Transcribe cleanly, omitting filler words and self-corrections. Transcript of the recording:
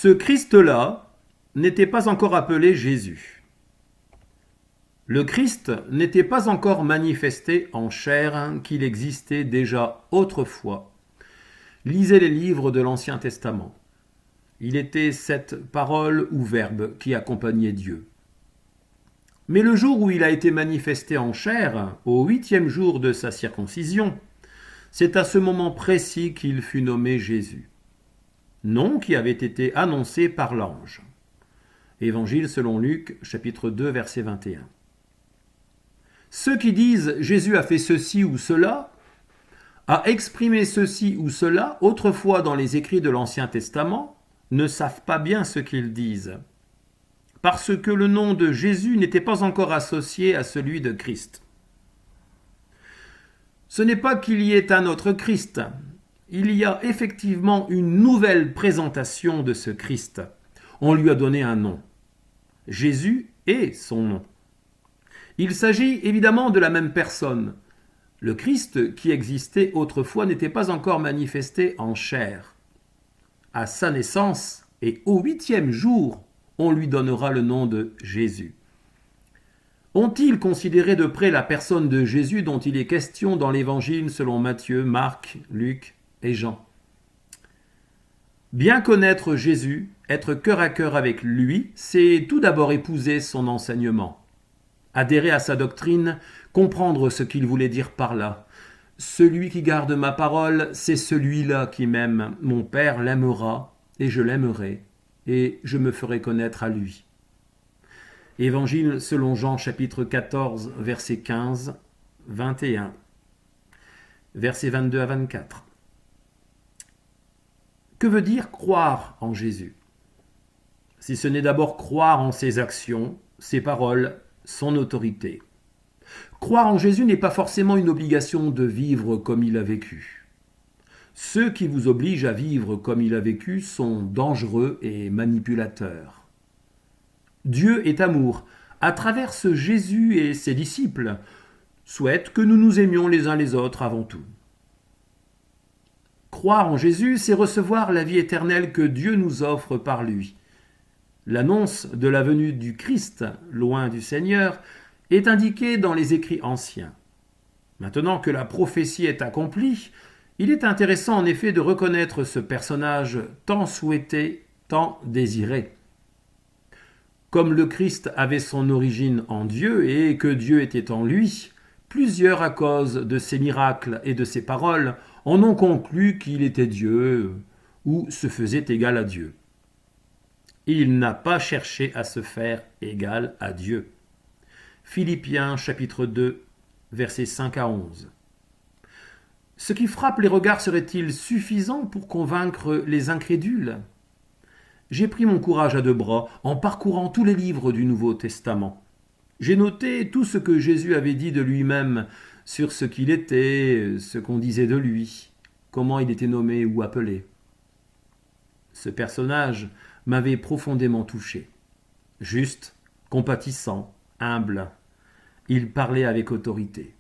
Ce Christ-là n'était pas encore appelé Jésus. Le Christ n'était pas encore manifesté en chair qu'il existait déjà autrefois. Lisez les livres de l'Ancien Testament. Il était cette parole ou verbe qui accompagnait Dieu. Mais le jour où il a été manifesté en chair, au 8e jour de sa circoncision, c'est à ce moment précis qu'il fut nommé Jésus. Nom qui avait été annoncé par l'ange. Évangile selon Luc, chapitre 2, verset 21. Ceux qui disent « Jésus a fait ceci ou cela », a exprimé ceci ou cela autrefois dans les écrits de l'Ancien Testament, ne savent pas bien ce qu'ils disent. Parce que le nom de Jésus n'était pas encore associé à celui de Christ. Ce n'est pas qu'il y ait un autre Christ. Il y a effectivement une nouvelle présentation de ce Christ. On lui a donné un nom. Jésus est son nom. Il s'agit évidemment de la même personne. Le Christ qui existait autrefois n'était pas encore manifesté en chair. À sa naissance et au 8e jour, on lui donnera le nom de Jésus. Ont-ils considéré de près la personne de Jésus dont il est question dans l'Évangile selon Matthieu, Marc, Luc et Jean? Bien connaître Jésus, être cœur à cœur avec lui, c'est tout d'abord épouser son enseignement. Adhérer à sa doctrine, comprendre ce qu'il voulait dire par là. Celui qui garde ma parole, c'est celui-là qui m'aime. Mon Père l'aimera, et je l'aimerai, et je me ferai connaître à lui. Évangile selon Jean chapitre 14, verset 15, 21, versets 22 à 24. Que veut dire croire en Jésus? Si ce n'est d'abord croire en ses actions, ses paroles, son autorité. Croire en Jésus n'est pas forcément une obligation de vivre comme il a vécu. Ceux qui vous obligent à vivre comme il a vécu sont dangereux et manipulateurs. Dieu est amour. À travers ce Jésus et ses disciples, souhaite que nous nous aimions les uns les autres avant tout. Croire en Jésus, c'est recevoir la vie éternelle que Dieu nous offre par lui. L'annonce de la venue du Christ, loin du Seigneur, est indiquée dans les écrits anciens. Maintenant que la prophétie est accomplie, il est intéressant en effet de reconnaître ce personnage tant souhaité, tant désiré. Comme le Christ avait son origine en Dieu et que Dieu était en lui, plusieurs, à cause de ses miracles et de ses paroles, en ont conclu qu'il était Dieu ou se faisait égal à Dieu. Il n'a pas cherché à se faire égal à Dieu. Philippiens chapitre 2, versets 5 à 11. Ce qui frappe les regards serait-il suffisant pour convaincre les incrédules? J'ai pris mon courage à deux bras en parcourant tous les livres du Nouveau Testament. J'ai noté tout ce que Jésus avait dit de lui-même sur ce qu'il était, ce qu'on disait de lui, comment il était nommé ou appelé. Ce personnage m'avait profondément touché. Juste, compatissant, humble, il parlait avec autorité.